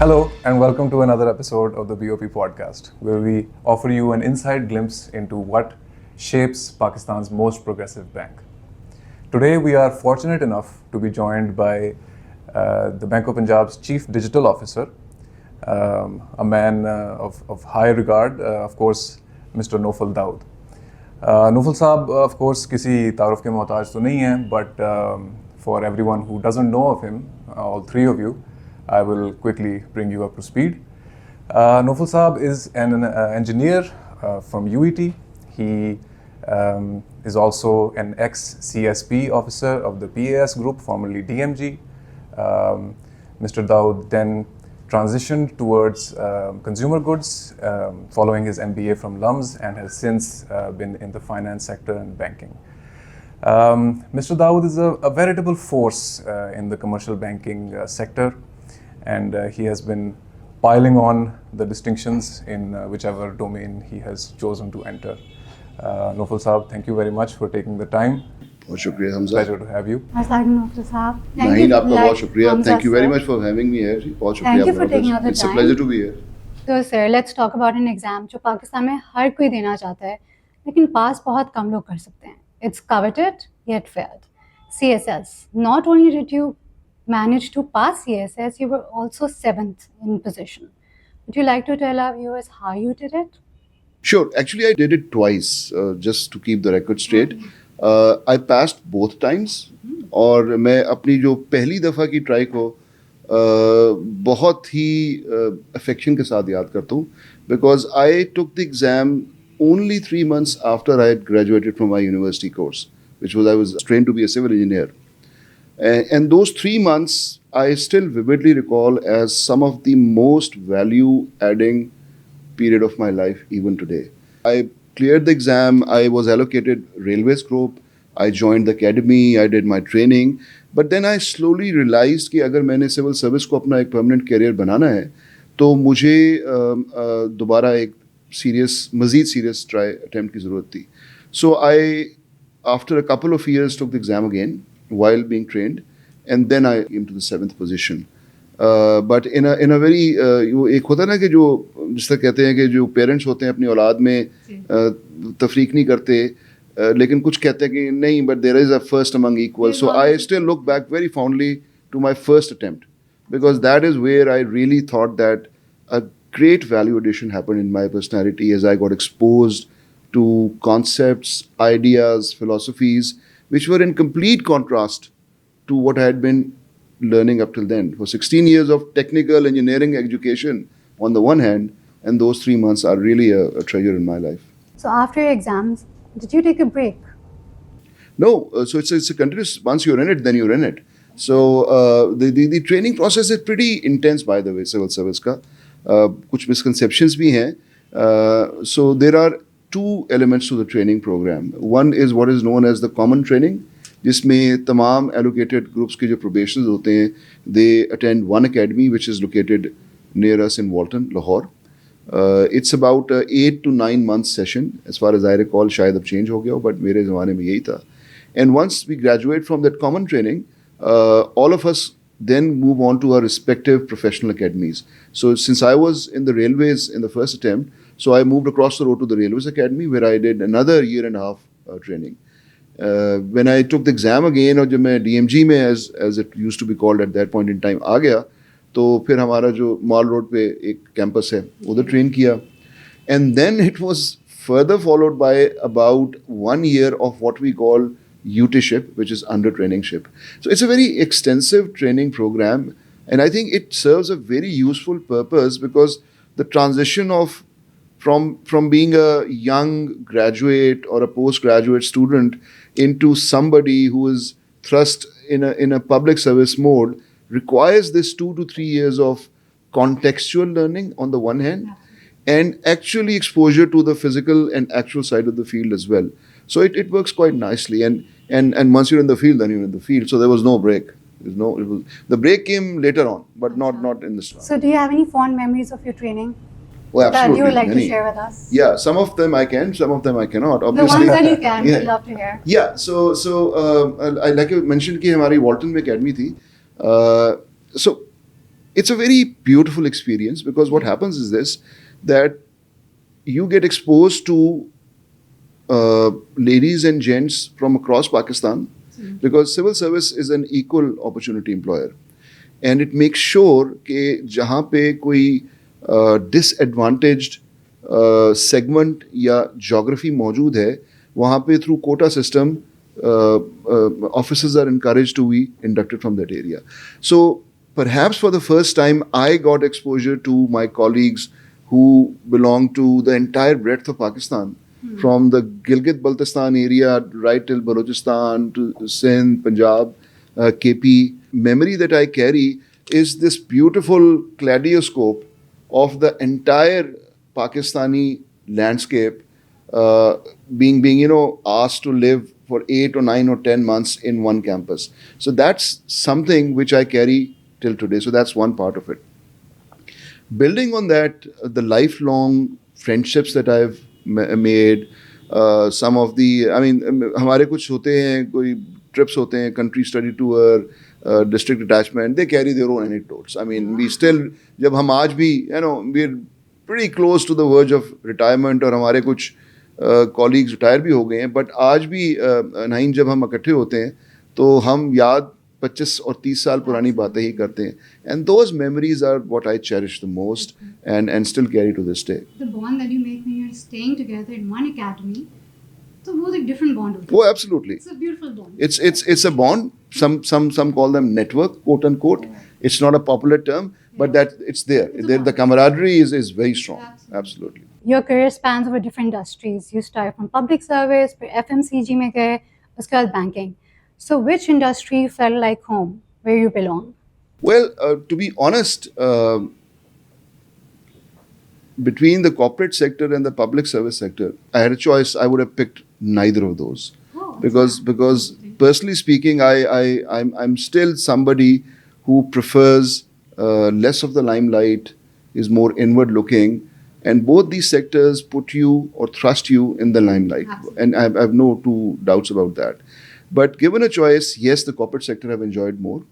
Hello, and welcome to another episode of the BOP Podcast, where we offer you an inside glimpse into what shapes Pakistan's most progressive bank. Today, we are fortunate enough to be joined by the Bank of Punjab's Chief Digital Officer, a man of high regard, of course, Mr. Nofel Daud. Nofel Saab, of course, किसी तारुफ के मोहताज तो नहीं हैं, but for everyone who doesn't know of him, all three of you, I will quickly bring you up to speed. Nofel Saab is an engineer from UET. He is also an ex-CSP officer of the PAS group, formerly DMG. Mr. Daud then transitioned towards consumer goods following his MBA from LUMS and has since been in the finance sector and banking. Mr. Daud is a veritable force in the commercial banking sector, and he has been piling on the distinctions in whichever domain he has chosen to enter. Nofel Saab, thank you very much for taking the time. बहुत शुक्रिया Hamza. Pleasure to have you. Nofel Saab. नाहीन आपका बहुत शुक्रिया. Thank you very much for having me here. बहुत शुक्रिया. Thank you for taking out the time. It's a pleasure to be here. So sir, let's talk about an exam जो पाकिस्तान में हर कोई देना चाहता है, लेकिन पास बहुत कम लोग कर सकते हैं. It's coveted yet failed. CSS. Not only did you manage to pass CSS, you were also 7th in position. Would you like to tell our viewers how you did it? Sure. Actually, I did it twice, just to keep the record straight. I passed both times. और मैं अपनी जो पहली दफ़ा की try को बहुत ही affection के साथ याद करता हूँ, because I took the exam only 3 months after I had graduated from my university course, which was I was trained to be a civil engineer. And those 3 months I still vividly recall as some of the most value-adding period of my life even today. I cleared the exam, I was allocated railways group, I joined the academy, I did my training, but then I slowly realized कि अगर मैंने civil service को अपना एक permanent career बनाना है, तो मुझे दोबारा एक मज़ीद serious try attempt की ज़रूरत थी. So I, after a couple of years, took the exam again while being trained, and then I came to the 7th position. But in a very एक होता है ना कि जो जिस तरह कहते हैं कि जो पेरेंट्स होते हैं अपनी औलाद में तफरीक नहीं करते, लेकिन कुछ कहते हैं कि नहीं, but there is a first among equals. So I still look back very fondly to my first attempt, because that is where I really thought that a great value addition happened in my personality as I got exposed to concepts, ideas, philosophies, which were in complete contrast to what I had been learning up till then. For 16 years of technical engineering education on the one hand, and those 3 months are really a treasure in my life. So after your exams, did you take a break? No, so it's a continuous, once you're in it, then you're in it. So the training process is pretty intense, by the way, civil service ka. Kuch misconceptions bhi hain. So there are two elements to the training program. One is what is known as the common training, जिसमें तमाम allocated groups के जो probations होते हैं, they attend one academy which is located near us in Walton, Lahore. It's about 8 to 9 months session, as far as I recall. शायद अब change हो गया हो, but मेरे ज़माने में यही था. And once we graduate from that common training, all of us then move on to our respective professional academies. So since I was in the railways in the first attempt, so I moved across the road to the Railways Academy, where I did another year and a half training. When I took the exam again, और जब मैं DMG में as it used to be called at that point in time आ गया, तो फिर हमारा जो mall road पे एक कैंपस है उधर ट्रेन किया. And then it was further followed by about 1 year of what we call UTship, which is under trainingship. So it's a very extensive training program, and I think it serves a very useful purpose, because the transition of from being a young graduate or a postgraduate student into somebody who is thrust in a public service mode requires this 2 to 3 years of contextual learning on the one hand, and actually exposure to the physical and actual side of the field as well. So it works quite nicely, and once you're in the field, then you're in the field. So there was no break. The break came later on, but not in the start. So do you have any fond memories of your training? Oh, absolutely. That you would like many. to share with us? Yeah, some of them I can, some of them I cannot. The Obviously. ones that you can, Yeah. we'd love to hear. Yeah, so I like you mentioned कि हमारी Walton में academy थी. So it's a very beautiful experience because what happens is this, that you get exposed to ladies and gents from across Pakistan because civil service is an equal opportunity employer. And it makes sure कि जहाँ पे कोई disadvantaged segment या geography मौजूद है, वहाँ पे through quota system officers are encouraged to be inducted from that area. So perhaps for the first time, I got exposure to my colleagues who belong to the entire breadth of Pakistan, from the Gilgit-Baltistan area right till Balochistan to Sindh, Punjab, KP. Memory that I carry is this beautiful kaleidoscope of the entire Pakistani landscape being asked to live for 8 or 9 or 10 months in one campus. So that's something which I carry till today. So that's one part of it. Building on that, the lifelong friendships that I've made, some of the, I mean, हमारे कुछ होते हैं, कोई trips होते हैं, country study tour, district attachment, they carry their own anecdotes. I mean, we still, जब हम आज भी, we're pretty close to the verge of retirement और हमारे कुछ colleagues retire भी हो गए हैं, but आज भी नहीं, जब हम इकट्ठे होते हैं तो हम याद 25 और 30 साल पुरानी बातें ही करते हैं. And those memories are what I cherish the most and still carry to this day. The bond that you make when you're staying together in one academy, so वो एक different bond होता है. Oh, absolutely. It's a beautiful bond. It's a bond. Some call them network, quote unquote. It's not a popular term, but that it's there. The camaraderie is very strong. Absolutely. Your career spans over different industries. You start from public service, फिर FMCG में गए, उसके बाद banking. So which industry felt like home, where you belong? Well, to be honest, between the corporate sector and the public service sector, I had a choice. I would have picked neither of those. Because personally speaking, I'm still somebody who prefers less of the limelight, is more inward looking, and both these sectors put you or thrust you in the limelight. Absolutely. And I have no two doubts about that. But given a choice, yes, the corporate sector I've enjoyed more.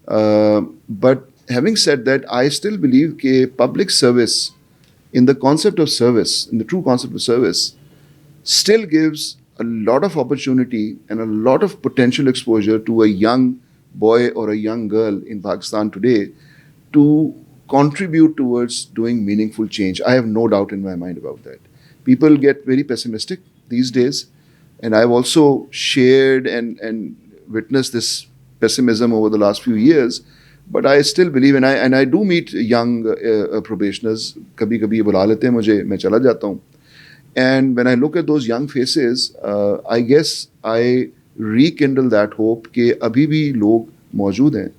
But having said that, I still believe that public service, in the concept of service, in the true concept of service, still gives a lot of opportunity and a lot of potential exposure to a young boy or a young girl in Pakistan today to contribute towards doing meaningful change. I have no doubt in my mind about that. People get very pessimistic these days. And I've also shared and witnessed this pessimism over the last few years. But I still believe, and I do meet young probationers. कभी-कभी बुला लेते हैं मुझे, मैं चला जाता हूँ. And when I look at those young faces, I guess I rekindle that hope कि अभी भी लोग मौजूद हैं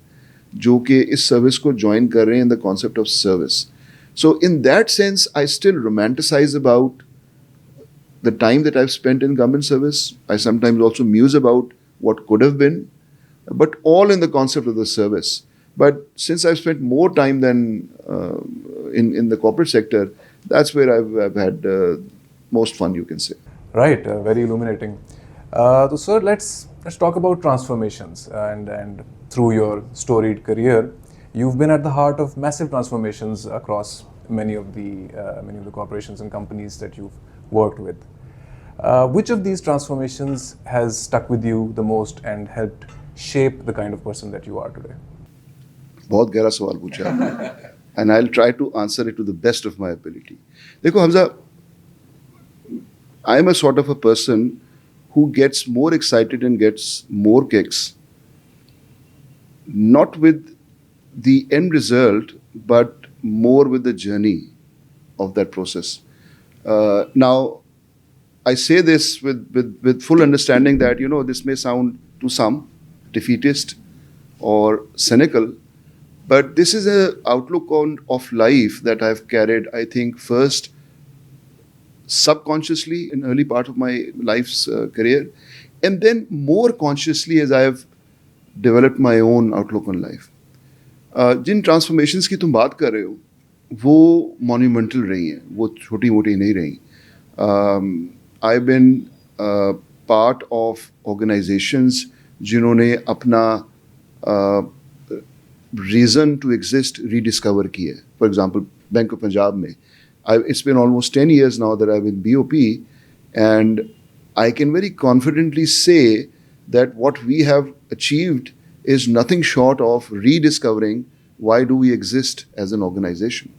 जो कि इस सर्विस को join कर रहे हैं in the concept of service. So in that sense, I still romanticize about the time that I've spent in government service. I sometimes also muse about what could have been, but all in the concept of the service. But since I've spent more time than in the corporate sector, that's where I've had most fun, you can say. Right, very illuminating. So sir, let's talk about transformations, and through your storied career, you've been at the heart of massive transformations across many of the corporations and companies that you've worked with. Which of these transformations has stuck with you the most and helped shape the kind of person that you are today? बहुत गहरा सवाल पूछा आपने, and I'll try to answer it to the best of my ability. देखो Hamza, I am a sort of a person who gets more excited and gets more kicks, not with the end result, but more with the journey of that process. Now, I say this with full understanding that, this may sound to some defeatist or cynical, but this is an outlook of life that I've carried, I think, first subconsciously in early part of my life's career, and then more consciously as I have developed my own outlook on life. जिन transformations की तुम बात कर रहे हो, वो monumental रही हैं, वो छोटी मोटी नहीं रही. I've been part of organizations जिन्होंने अपना रीज़न टू एग्जिस्ट रीडिस्कवर की है. For example bank of Punjab में it's been almost 10 years now that I'm in BOP, and I can very confidently say that what we have achieved is nothing short of rediscovering why do we exist as an organization.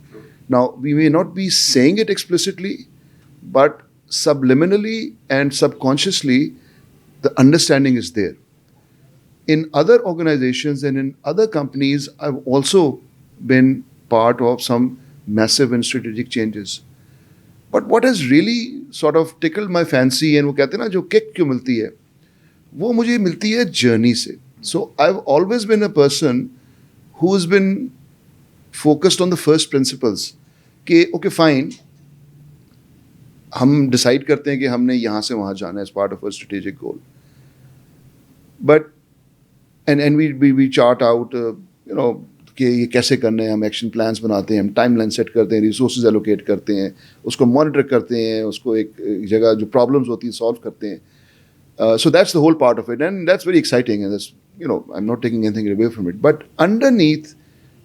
Now, we may not be saying it explicitly, but subliminally and subconsciously, the understanding is there. In other organizations and in other companies, I've also been part of some massive and strategic changes. But what has really sort of tickled my fancy, and वो कहते हैं ना जो kick क्यों मिलती है, वो मुझे मिलती है जर्नी से. So I've always been a person who's been focused on the first principles. कि okay fine, हम डिसाइड करते हैं कि हमने यहाँ से वहाँ जाना है as part of a strategic goal. But and we chart out you know कि ये कैसे करना है, हम एक्शन प्लान्स बनाते हैं, हम टाइमलाइन सेट करते हैं, रिसोर्सेज एलोकेट करते हैं, उसको मॉनिटर करते हैं, उसको एक जगह जो प्रॉब्लम्स होती है सॉल्व करते हैं. So that's the whole part of it, and that's very exciting, and that's, you know, I'm not taking anything away from it. But underneath,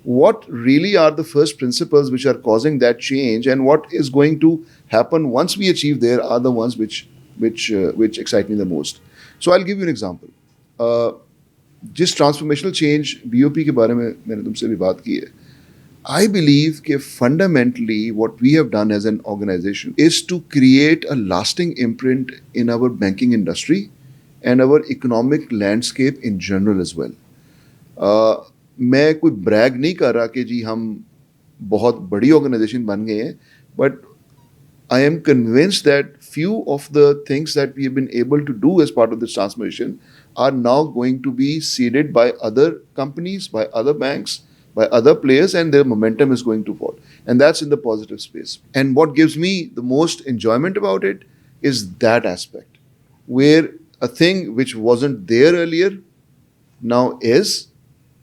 what really are the first principles which are causing that change, and what is going to happen once we achieve there are the ones which excite me the most. So I'll give you an example. जिस transformational change BOP के बारे में मैंने तुमसे भी बात की है, I believe कि fundamentally what we have done as an organization is to create a lasting imprint in our banking industry and our economic landscape in general as well. मैं कोई brag नहीं कर रहा कि जी हम बहुत बड़ी organization बन गए हैं, but I am convinced that few of the things that we have been able to do as part of this transformation are now going to be seeded by other companies, by other banks, by other players, and their momentum is going to fall. And that's in the positive space. And what gives me the most enjoyment about it is that aspect, where a thing which wasn't there earlier now is,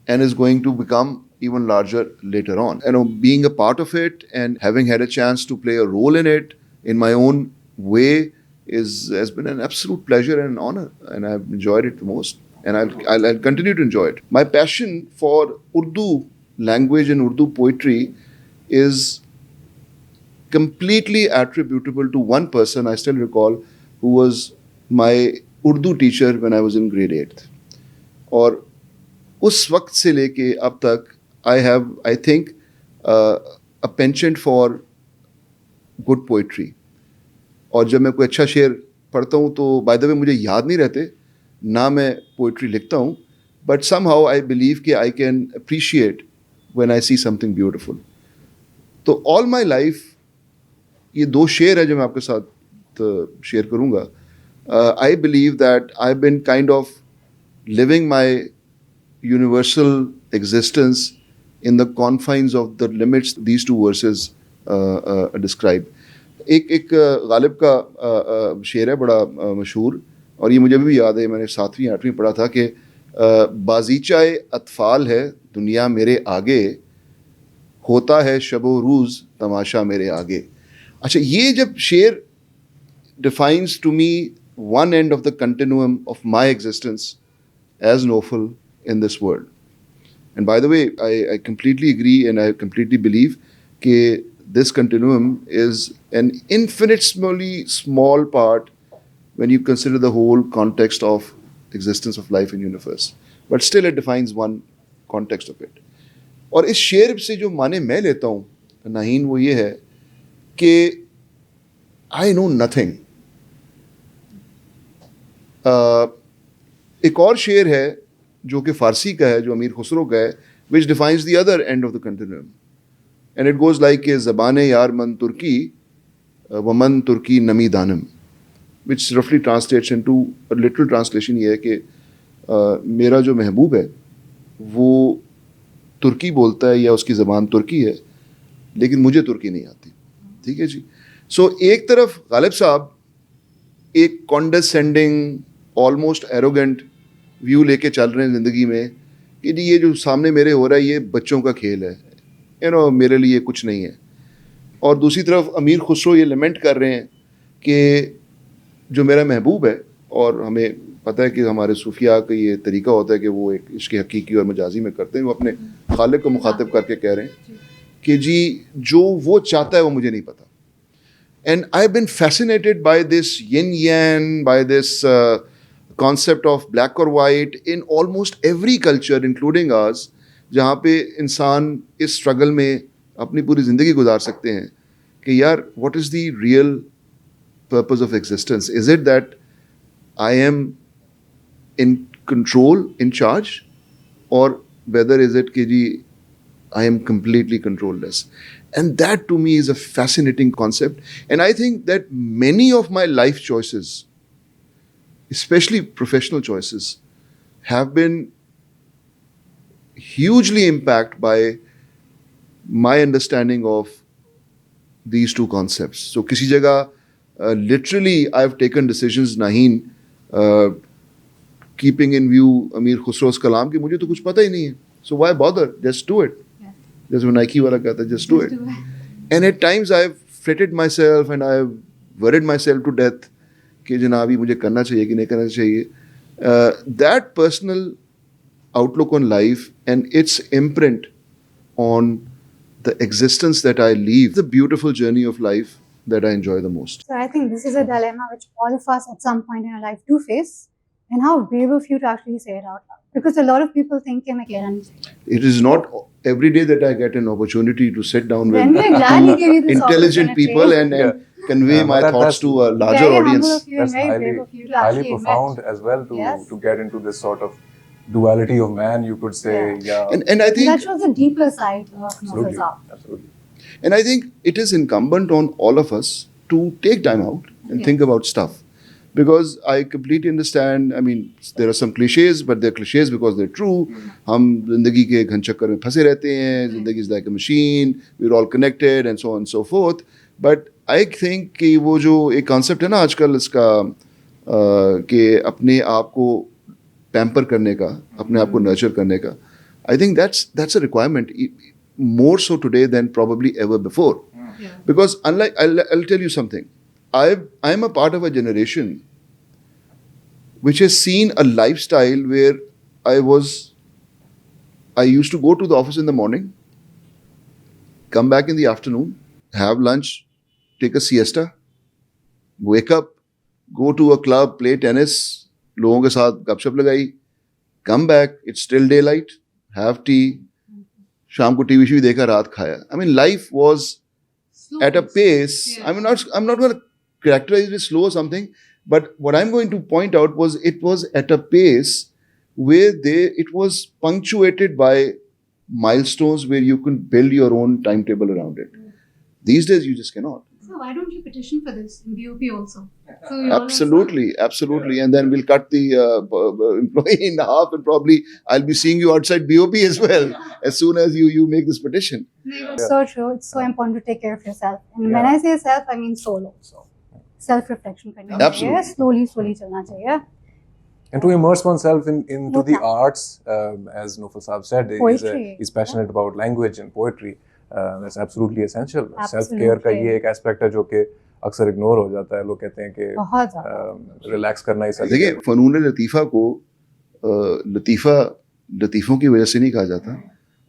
and is going to become even larger later on. And being a part of it and having had a chance to play a role in it in my own way has been an absolute pleasure and an honor, and I've enjoyed it the most, and I'll continue to enjoy it. My passion for Urdu language and Urdu poetry is completely attributable to one person I still recall, who was my Urdu teacher when I was in grade 8th. और उस वक्त से लेके अब तक I have, I think, a penchant for good poetry. और जब मैं कोई अच्छा शेर पढ़ता हूँ तो बाय द वे मुझे याद नहीं रहते, ना मैं पोइट्री लिखता हूँ, बट समहाउ आई बिलीव कि I can appreciate when I see something beautiful. तो ऑल माई लाइफ ये दो शेर है जो मैं आपके साथ शेयर करूँगा. I believe that I have been kind of living my universal existence in the confines of the limits these two verses describe. एक गालिब का शेर है बड़ा मशहूर, और ये मुझे अभी भी याद है, मैंने 7वीं 8वीं पढ़ा था कि बाजीचाए अतफाल है दुनिया मेरे आगे, होता है शबो रोज़ तमाशा मेरे आगे. अच्छा, ये जब शेर defines to me one end of the continuum of my existence as Nofel in this world. And by the way, I completely agree and I completely believe that this continuum is an infinitesimally small part when you consider the whole context of existence of life in universe. But still it defines one context of it. और इस शेर से जो माने मैं लेता हूँ नाहीन, वो ये है कि I know nothing. एक और शेर है जो कि फ़ारसी का है, जो अमीर खुसरो का है, which defines the other end of the continuum. And it goes like ज़बान यार मन तुर्की वमन तुर्की नमी दानम, which roughly translates into a literal translation ये है कि मेरा जो महबूब है वो तुर्की बोलता है या उसकी ज़बान तुर्की है, लेकिन मुझे तुर्की नहीं आती. ठीक है जी. सो एक तरफ गालिब साहब एक कॉन्डेसेंडिंग ऑलमोस्ट एरोगेंट व्यू लेके चल रहे हैं ज़िंदगी में कि जी ये जो सामने मेरे हो रहा है ये बच्चों का खेल है, मेरे लिए कुछ नहीं है. और दूसरी तरफ अमीर खुसरो ये लमेंट कर रहे हैं कि जो मेरा महबूब है और हमें पता है कि हमारे सूफिया का ये तरीका होता है कि वो एक इश्क हकीकी और मजाजी में करते हैं, वो अपने खालिक को मुखातिब करके कह रहे हैं कि जी जो वो चाहता है वो मुझे नहीं पता. And I've been fascinated by this yin-yang, by this concept of black or white in almost every culture, including ours, जहाँ पे इंसान इस struggle में अपनी पूरी ज़िंदगी गुजार सकते हैं कि यार what is the real purpose of existence? Is it that I am in control, in charge, or whether is it कि जी I am completely controlless? And that to me is a fascinating concept. And I think that many of my life choices, especially professional choices, have been hugely impacted by my understanding of these two concepts. So किसी जगह literally I've taken decisions Naheen keeping in view Amir Khusro's kalam कि मुझे तो कुछ पता ही नहीं है. So why bother? Just do it. जैसे वो नाइकी वाला कहता है, just do it. And at times I've fretted myself and I've worried myself to death कि जनाब ये मुझे करना चाहिए कि नहीं करना चाहिए. That personal outlook on life and its imprint on the existence that I live, the beautiful journey of life that I enjoy the most. So I think this is a dilemma which all of us at some point in our life do face, and how brave of you to actually say it out loud. Because a lot of people think कि मैं कहना नहीं चाहिए. It is not every day that I get an opportunity to sit down Then with we're gladly give you this intelligent people opportunity. and convey my but thoughts to a larger Very audience. humble of you and That's very highly, brave of you to highly actually profound admit. as well to Yes. to get into this sort of duality of man, you could say. Yeah. And I And that think shows the deeper side of Absolutely. Nofel Daud. Absolutely. and I think it is incumbent on all of us to take time out and think about stuff. Because I completely understand, I mean, there are some cliches, but they're cliches because they're true. हम जिंदगी के घन चक्कर में फंसे रहते हैं, जिंदगी is like a machine, we're all connected and so on and so forth. But I think कि वो जो एक concept है ना आजकल इसका कि अपने आप को pamper करने का, अपने आप को nurture करने का, I think that's a requirement more so today than probably ever before. Because unlike, I'll tell you something. I'm a part of a generation which has seen a lifestyle where I used to go to the office in the morning, come back in the afternoon, have lunch, take a siesta, wake up, go to a club, play tennis, लोगों के साथ गपशप लगाई, come back, it's still daylight, have tea, शाम को TV शीवी देखा, रात खाया. I mean, life was at a pace. I mean, I'm not going to characterize it slow or something, but what I'm going to point out was it was at a pace where it was punctuated by milestones where you can build your own timetable around it. These days you just cannot. So why don't you petition for this in BOP also? So Absolutely. And then we'll cut the employee in half and probably I'll be seeing you outside BOP as well as soon as you make this petition. It's so true. It's so important to take care of yourself. And when I say self, I mean soul also. Self-reflection करना चाहिए, slowly चलना चाहिए. And to immerse oneself into the arts, as Nofel Saab said, he's passionate about language and poetry. That's absolutely essential. Self-care का ये एक aspect है जो कि अक्सर ignore हो जाता है. लोग कहते हैं कि relax करना ही सही है. देखिए, फ़नून लतीफ़ा को लतीफ़ों की वजह से नहीं कहा जाता.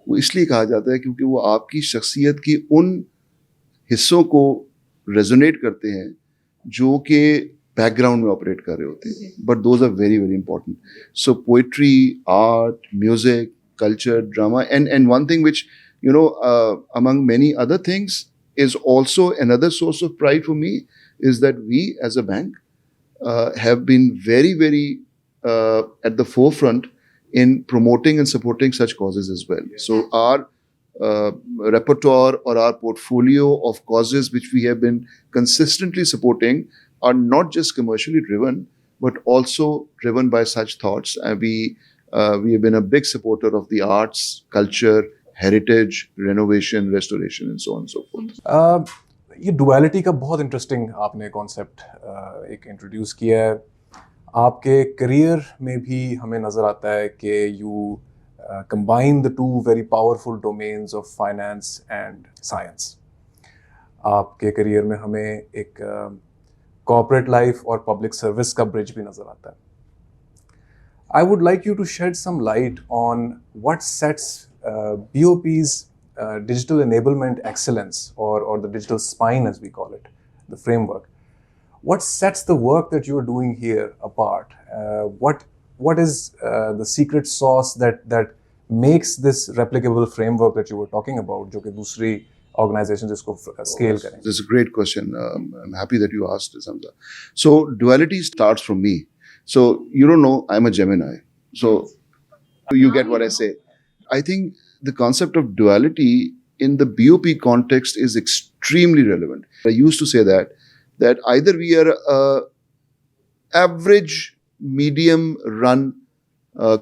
वो इसलिए कहा जाता है क्योंकि वो आपकी शख्सियत की उन हिस्सों को रेजोनेट करते हैं जो कि बैकग्राउंड में ऑपरेट कर रहे होते हैं. But those are very very important. So poetry, art, music, culture, drama and one thing which among many other things is also another source of pride for me is that we as a bank have been very very at the forefront in promoting and supporting such causes as well. So our repertoire or our portfolio of causes which we have been consistently supporting are not just commercially driven but also driven by such thoughts. We have been a big supporter of the arts, culture, heritage, renovation, restoration and so on and so forth. ये duality का बहुत interesting आपने concept एक introduce किया है. आपके career में भी हमें नज़र आता है कि you combine the two very powerful domains of finance and science. आपके career में हमें एक corporate life और public service का bridge भी नज़र आता है. I would like you to shed some light on what sets BOP's digital enablement excellence, or the digital spine as we call it, the framework. What sets the work that you're doing here apart? What is the secret sauce that makes this replicable framework that you were talking about, जो कि दूसरी organizations इसको scale करें? That's a great question. I'm happy that you asked this, Hamza. So duality starts from me. So you don't know, I'm a Gemini. So you get what I say. I think the concept of duality in the BOP context is extremely relevant. I used to say that either we are a average medium run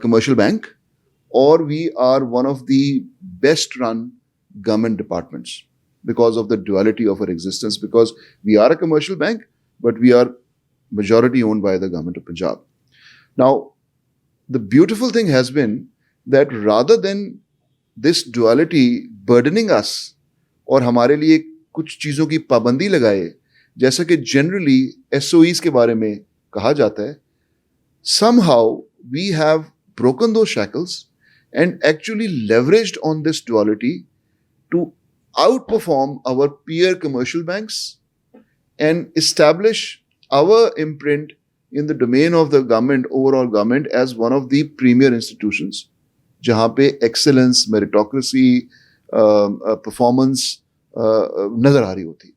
commercial bank, or we are one of the best run government departments because of the duality of our existence, because we are a commercial bank, but we are majority owned by the government of Punjab. Now, the beautiful thing has been that rather than this duality burdening us और हमारे लिए कुछ चीज़ों की पाबंदी लगाए, जैसा कि generally SOEs के बारे में कहा जाता है, somehow we have broken those shackles and actually leveraged on this duality to outperform our peer commercial banks and establish our imprint in the domain of the government, overall government, as one of the premier institutions, जहाँ पे excellence, meritocracy, performance नजर आ रही होती.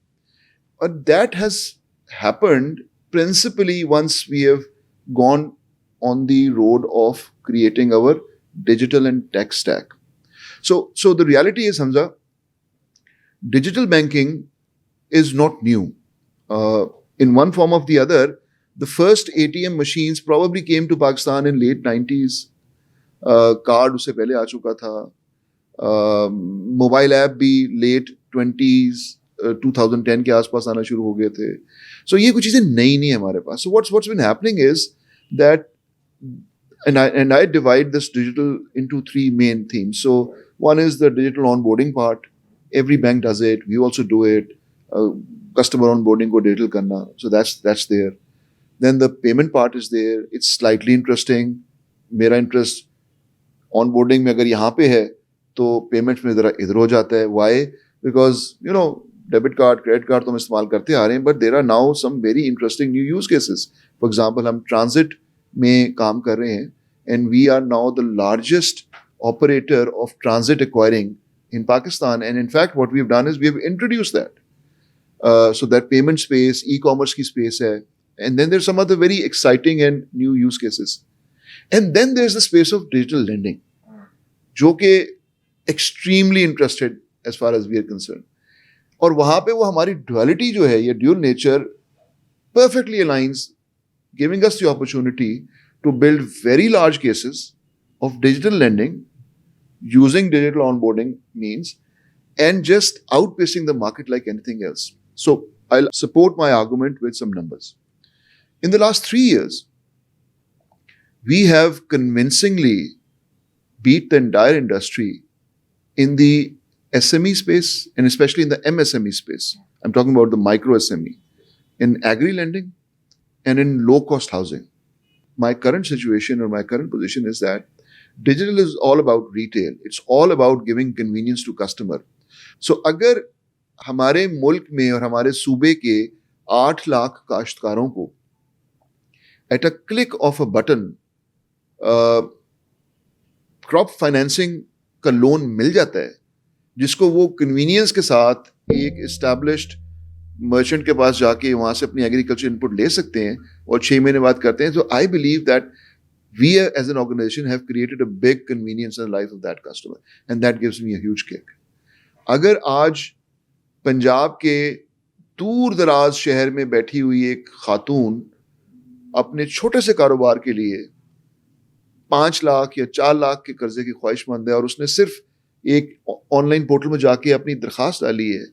But that has happened principally once we have gone on the road of creating our digital and tech stack. So the reality is, Hamza, digital banking is not new. In one form or the other, the first ATM machines probably came to Pakistan in late 90s. Card उससे पहले आ चुका था. Mobile app भी late 20s 2010 के आसपास आना शुरू हो गए थे. सो ये कुछ चीज़ें नई नहीं है हमारे पास. So what's been happening is that and I divide this digital into three main themes. So one is the digital onboarding part. Every bank does it. We also do it. Customer onboarding को digital करना. So that's there. Then the payment part is there. It's slightly interesting. मेरा interest onboarding में अगर यहाँ पे है तो payments में ज़रा इधर हो जाता है. Why? Because debit card, credit card तो हम इस्तेमाल करते आ रहे हैं, but there are now some very interesting new use cases. For example, हम transit में काम कर रहे हैं, and we are now the largest operator of transit acquiring in Pakistan. And in fact, what we've done is we have introduced that. So that payment space, e-commerce की space है. And then there's some other very exciting and new use cases. And then there's the space of digital lending, जो कि extremely interested as far as we are concerned. और वहाँ पे वो हमारी duality जो है, ये dual nature perfectly aligns, giving us the opportunity to build very large cases of digital lending using digital onboarding means and just outpacing the market like anything else. So I'll support my argument with some numbers. In the last 3 years, we have convincingly beat the entire industry in the SME space and especially in the MSME space. I'm talking about the micro SME, in agri-lending and in low-cost housing. My current situation or my current position is that digital is all about retail. It's all about giving convenience to customer. So अगर हमारे मुल्क में और हमारे सूबे के 8 लाख काश्तकारों को at a click of a button crop financing का लोन मिल जाता है, जिसको वो कन्वीनियंस के साथ एक एस्टैब्लिश्ड मर्चेंट के पास जाके वहाँ से अपनी एग्रीकल्चर इनपुट ले सकते हैं और 6 महीने बाद करते हैं. तो आई believe that we as an organization have created a big convenience in the life of that customer, and that gives me a huge kick. अगर आज पंजाब के दूर दराज शहर में बैठी हुई एक खातून अपने छोटे से कारोबार के लिए 5 लाख या 4 लाख के कर्जे की ख्वाहिशमंद है और उसने सिर्फ एक ऑनलाइन पोर्टल में जाके अपनी दरखास्त डाली है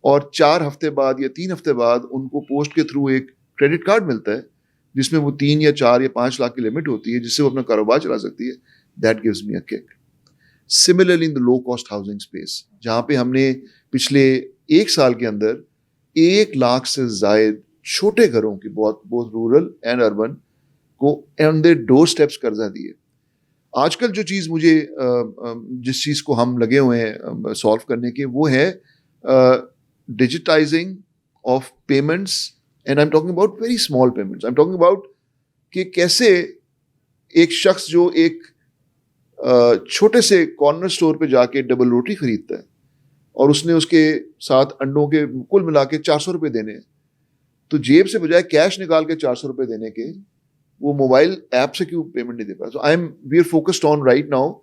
और 4 हफ्ते बाद या 3 हफ्ते बाद उनको पोस्ट के थ्रू एक क्रेडिट कार्ड मिलता है जिसमें वो 3 या 4 या 5 लाख की लिमिट होती है जिससे वो अपना कारोबार चला सकती है. That gives me a kick. Similarly in the low cost housing space, जहाँ पे हमने पिछले 1 साल के अंदर 1 लाख से जायद छोटे घरों की, बहुत रूरल एंड अर्बन, को ऑन देयर डोर स्टेप्स कर्जा दिए। आजकल जो चीज़ मुझे जिस चीज़ को हम लगे हुए हैं सॉल्व करने के, वो है digitising of payments, and I am talking about very small payments. I am talking about कि कैसे एक शख्स जो एक छोटे से कॉर्नर स्टोर पे जाके डबल रोटी खरीदता है और उसने उसके साथ अंडों के कुल मिला के 400 रुपये देने हैं, तो जेब से बजाय कैश निकाल के 400 रुपये देने के वो मोबाइल ऐप से क्यों पेमेंट नहीं दे पा रहा? So we are focused on right now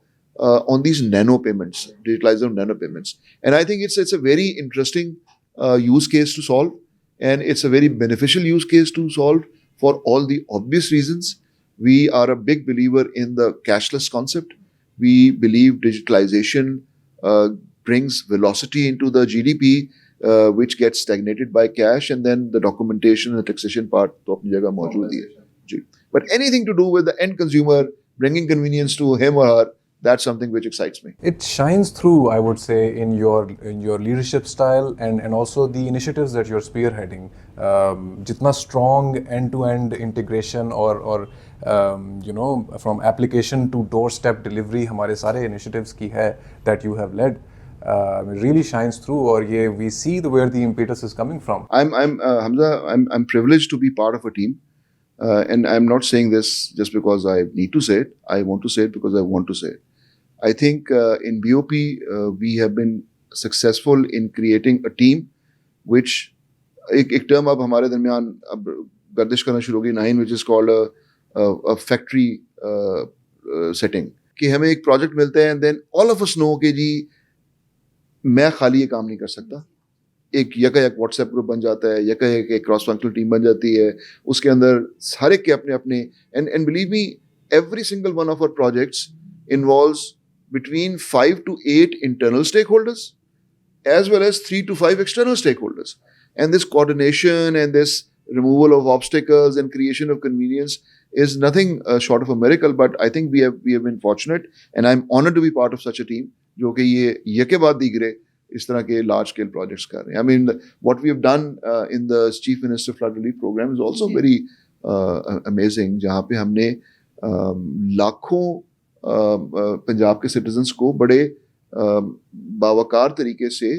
on these nano payments, digitalization of nano payments, and I think it's a very interesting use case to solve, and it's a very beneficial use case to solve for all the obvious reasons. We are a big believer in the cashless concept. We believe digitalization brings velocity into the GDP, which gets stagnated by cash, and then the documentation and the taxation part to apni jagah maujood hi hai. But anything to do with the end consumer, bringing convenience to him or her, that's something which excites me. It shines through, I would say, in your leadership style and also the initiatives that you're spearheading. Jitna strong end-to-end integration or from application to doorstep delivery हमारे सारे initiatives की है that you have led. It really shines through, और ये we see where the impetus is coming from. Hamza, I'm privileged to be part of a team, and I'm not saying this just because I need to say it. I want to say it because I want to say it. I think in BOP we have been successful in creating a team which एक term अब हमारे दरमियान अब गर्दिश करना शुरू हो गई 9, which is called a factory setting, कि हमें एक प्रोजेक्ट मिलता है and then all of us know कि जी मैं खाली ये काम नहीं कर सकता, एक यका-यक व्हाट्सएप ग्रुप बन जाता है, यका-यक एक क्रॉस फंक्शनल टीम बन जाती है, उसके अंदर सारे के अपने अपने, and believe me, every single one of our projects involves between 5 to 8 internal stakeholders as well as 3 to 5 external stakeholders, and this coordination and this removal of obstacles and creation of convenience is nothing short of a miracle. But I think we have been fortunate, and I'm honored to be part of such a team जो कि ये यके बाद दीगरे इस तरह के large scale projects कर रहे हैं. I mean, what we have done in the Chief Minister Flood Relief Program is also very amazing, जहाँ पे हमने लाखों पंजाब के सिटीजन्स को बड़े बावकार तरीके से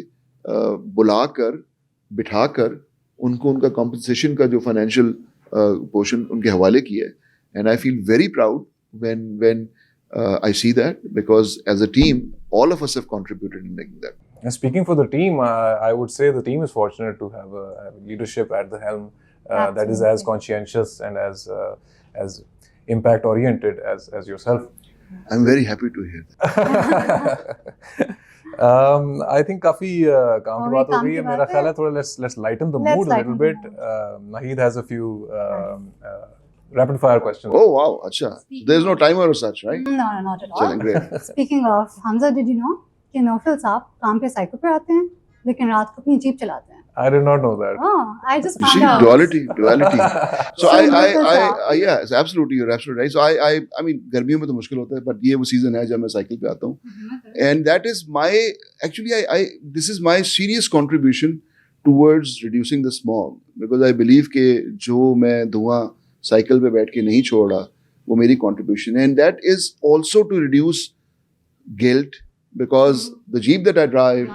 बुलाकर बिठाकर उनको उनका कॉम्पनसेशन का जो फाइनेंशियल पोर्शन उनके हवाले किया है, and I feel very proud when I see that, because as a team all of us have contributed in making that. And speaking for the team, I would say the team is fortunate to have a leadership at the helm that is as conscientious and as impact oriented as yourself. I'm very happy to hear that. I think काफी काम की बात हो गई है. मेरा ख्याल है थोड़ा let's lighten the mood a little bit. Nahid has a few rapid fire questions. Oh wow, acha. There's no timer or such, right? No, not at all. Challenge, great. Speaking of, Hamza, did you know कि Naufal साहब काम पे cycle पे आते हैं लेकिन रात को अपनी जीप चलाते हैं? I did not know that. Oh, I just You found see, out. duality. So So yes, absolutely, you're absolutely right. So I mean, गर्मियों में तो मुश्किल होता है, but ये वो season है जब मैं साइकिल पे आता हूँ, and that is my this is my serious contribution towards reducing the smog, because I believe कि जो मैं धुआं साइकिल पे बैठ के नहीं छोड़ रहा वो मेरी contribution, and that is also to reduce guilt, because the Jeep that I drive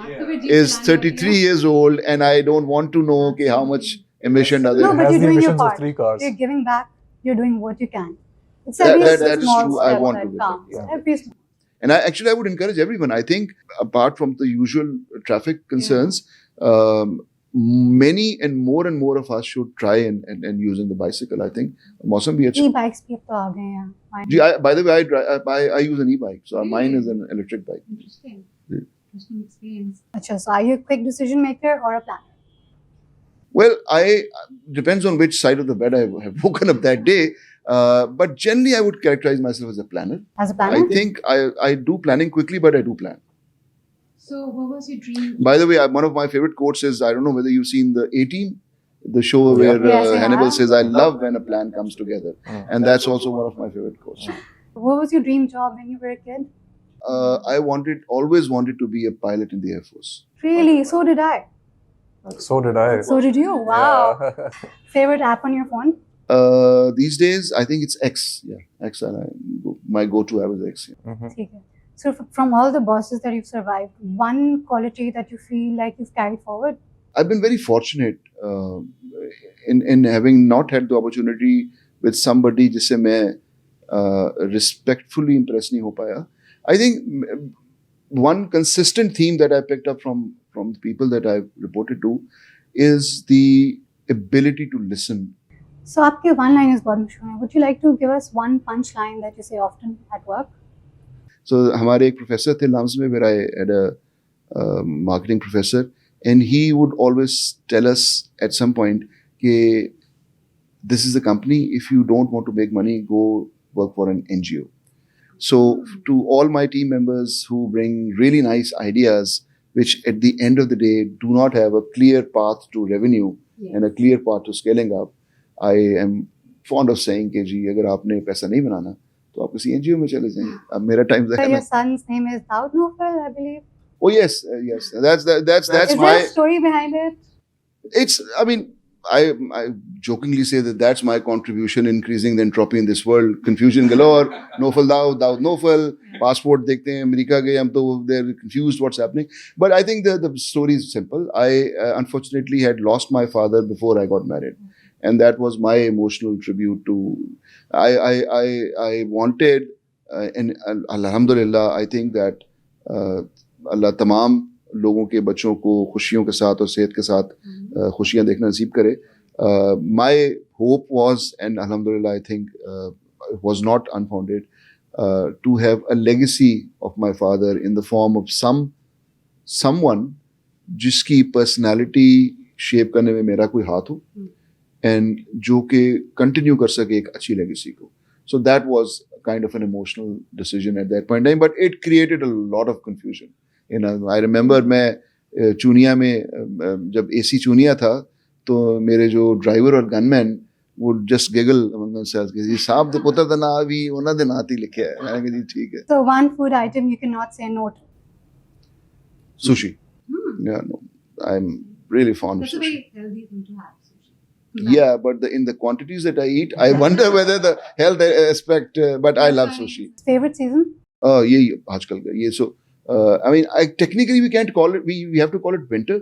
is 33 years old and I don't want to know okay, how much emission does it No, have. but has you're the doing your emissions of part. 3 cars. You're giving back. You're doing what you can. It's That every is small true. I step want that to do counts. that, yeah. Every small. And I would encourage everyone. I think apart from the usual traffic concerns, many and more of us should try and using the bicycle. I think मौसम भी अच्छा. E-bikes भी अब तो आ गए हैं. जी, by the way, I use an e-bike, so mine is an electric bike. Interesting. Interesting experience. अच्छा, so are you a quick decision maker or a planner? Well, depends on which side of the bed I have woken up that day. But generally, I would characterize myself as a planner. As a planner? I think I do planning quickly, but I do plan. So, what was your dream? By the way, one of my favorite quotes is, I don't know whether you've seen the A-Team, the show where Yes, I Hannibal have. says, I love when a plan comes together. And that's also one of my favorite quotes. What was your dream job when you were a kid? I always wanted to be a pilot in the Air Force. Really? So did I. So did I. So did you? Wow. Yeah. Favorite app on your phone? These days, I think it's X. Yeah, X. My go-to app is X. Yeah. ठीक है. So from all the bosses that you've survived, one quality that you feel like you've carried forward? I've been very fortunate in having not had the opportunity with somebody जिससे मैं respectfully impress नहीं हो पाया. I think one consistent theme that I picked up from the people that I've reported to is the ability to listen. So आपके one-liners बहुत मशहूर हैं. Would you like to give us one punchline that you say often at work? So हमारे एक professor थे LAMS में, where I had a marketing professor, and he would always tell us at some point कि this is the company, if you don't want to make money, go work for an NGO. So to all my team members who bring really nice ideas, which at the end of the day do not have a clear path to revenue and a clear path to scaling up, I am fond of saying कि जी अगर आपने पैसा नहीं बनाना तो आप किसी NGO में चले जाएं. अब मेरा time So your son's name is Daud Nofel, I believe. Oh yes, yes. That's Is my. there a story behind it? It's. I mean, I jokingly say that that's my contribution in increasing the entropy in this world. Confusion galore. Nofel Daud Nofel. Passport देखते हैं America गए हम तो they're confused what's happening. But I think the story is simple. I unfortunately had lost my father before I got married, and that was my emotional tribute to. I wanted, and alhamdulillah, I think that अल्लाह तमाम लोगों के बच्चों को खुशियों के साथ और सेहत के साथ खुशियाँ देखना नसीब करे. My hope was, and alhamdulillah, I think it was not unfounded, to have a legacy of my father in the form of someone जिसकी personality shape करने में मेरा कोई हाथ हो, and जो कि continue कर सके एक अच्छी legacy को. So that was kind of an emotional decision at that point in time, but it created a lot of confusion. You know, I remember मैं चूनिया में जब AC चूनिया था तो मेरे जो ड्राइवर और gunman would just giggle among themselves कि जी साहब तो पुत्र तो ना अभी उन्होंने दिन आती लिखे है. मैंने कहा जी ठीक है. So one food item you cannot say no to. Sushi. Yeah, no, I'm really fond of That's a sushi. very healthy thing to have. Yeah, but in the quantities that I eat, I wonder whether the health aspect. But I love sushi. Favorite season? ये आजकल का ये so. I mean, technically we can't call it. We have to call it winter.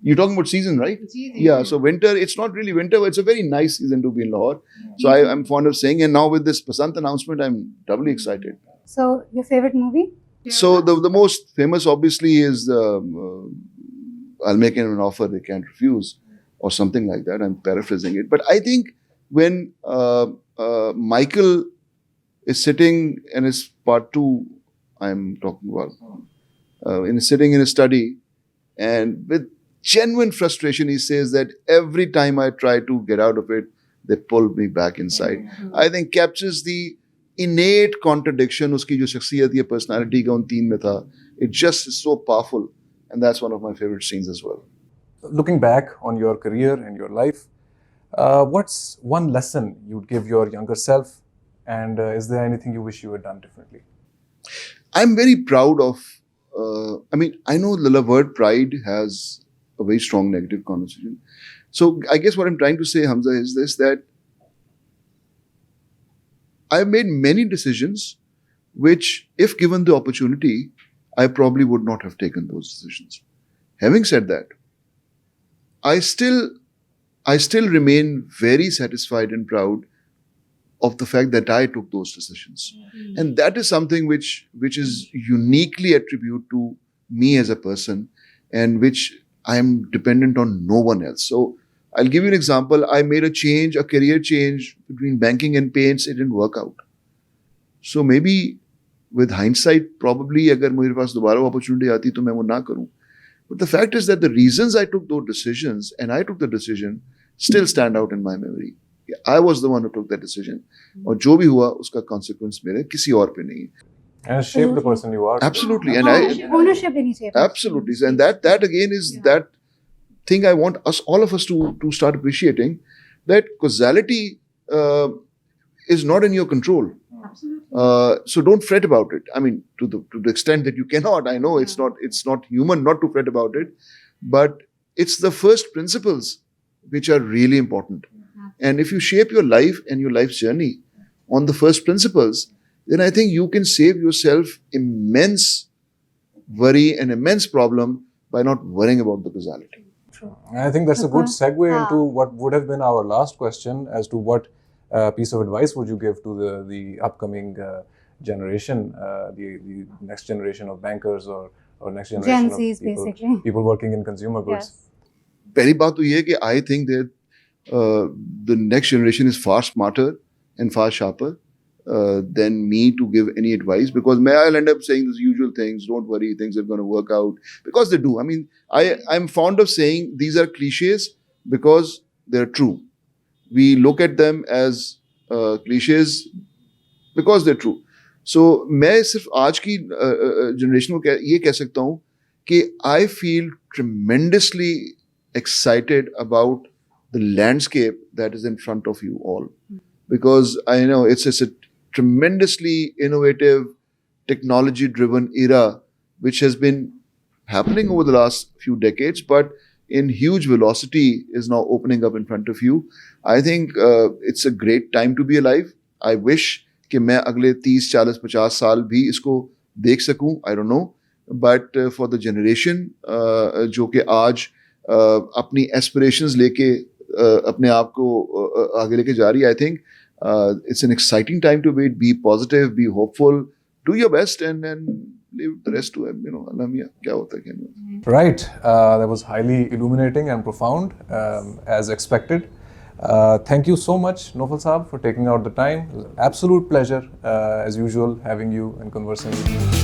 You're talking about season, right? Season. Yeah. So winter, it's not really winter, but it's a very nice season to be in Lahore. So I'm fond of saying, and now with this Pasant announcement, I'm doubly excited. So your favorite movie? So the most famous, obviously, is I'll make an offer they can't refuse, or something like that. I'm paraphrasing it, but I think when Michael is sitting in his part 2. I'm talking about sitting in a study, and with genuine frustration, he says that every time I try to get out of it, they pull me back inside. I think captures the innate contradiction उसकी जो शख्सियत या personality का उन तीन में था. It just is so powerful, and that's one of my favorite scenes as well. Looking back on your career and your life, what's one lesson you'd give your younger self, and is there anything you wish you had done differently? I'm very proud of, I mean, I know the word pride has a very strong negative connotation. So I guess what I'm trying to say, Hamza, is this, that I've made many decisions which, if given the opportunity, I probably would not have taken those decisions. Having said that, I still remain very satisfied and proud of the fact that I took those decisions. And that is something which is uniquely attributed to me as a person, and which I am dependent on no one else. So I'll give you an example. I made a career change between banking and paints. It didn't work out. So maybe with hindsight, probably अगर मेरे पास दोबारा opportunity आती तो मैं वो ना करूं. But the fact is that the reasons I took those decisions, and I took the decision, still stand out in my memory. I was the one who took that decision. और जो भी हुआ उसका consequence मेरे किसी और पे नहीं. And it shaped the person you are. Absolutely, and ownership लेनी चाहिए. absolutely, and that again is that thing I want all of us to start appreciating, that causality is not in your control. Absolutely. So don't fret about it. I mean, to the extent that you cannot. I know it's not human not to fret about it, but it's the first principles which are really important. And if you shape your life and your life's journey on the first principles, then I think you can save yourself immense worry and immense problem by not worrying about the causality. I think that's a good segue Ah. into what would have been our last question as to what piece of advice would you give to the upcoming generation, the next generation of bankers or next generation Gen Zs, of people, basically. people working in consumer goods. Yes. पहली बात तो ये है कि I think that the next generation is far smarter and far sharper than me to give any advice, because I'll end up saying these usual things, don't worry, things are going to work out, because they do. I mean, I'm fond of saying these are cliches because they're true. We look at them as cliches because they're true. So मैं सिर्फ आज की generation को ये कह सकता हूँ कि I feel tremendously excited about the landscape that is in front of you all, because I know it's a tremendously innovative, technology-driven era which has been happening over the last few decades, but in huge velocity is now opening up in front of you. I think it's a great time to be alive. I wish कि मैं अगले 30, 40, 50 साल भी इसको देख सकूं. I don't know, but for the generation जो कि आज अपनी aspirations लेके अपने आप को आगे लेके जा रही है, I think it's an exciting time to be positive, be hopeful, do your best, and leave the rest to him. Allah miya, kya hota hai, kya nahi. Right. That was highly illuminating and profound, as expected. Thank you so much, Nofel Saab, for taking out the time. It was an absolute pleasure, as usual, having you and conversing with you.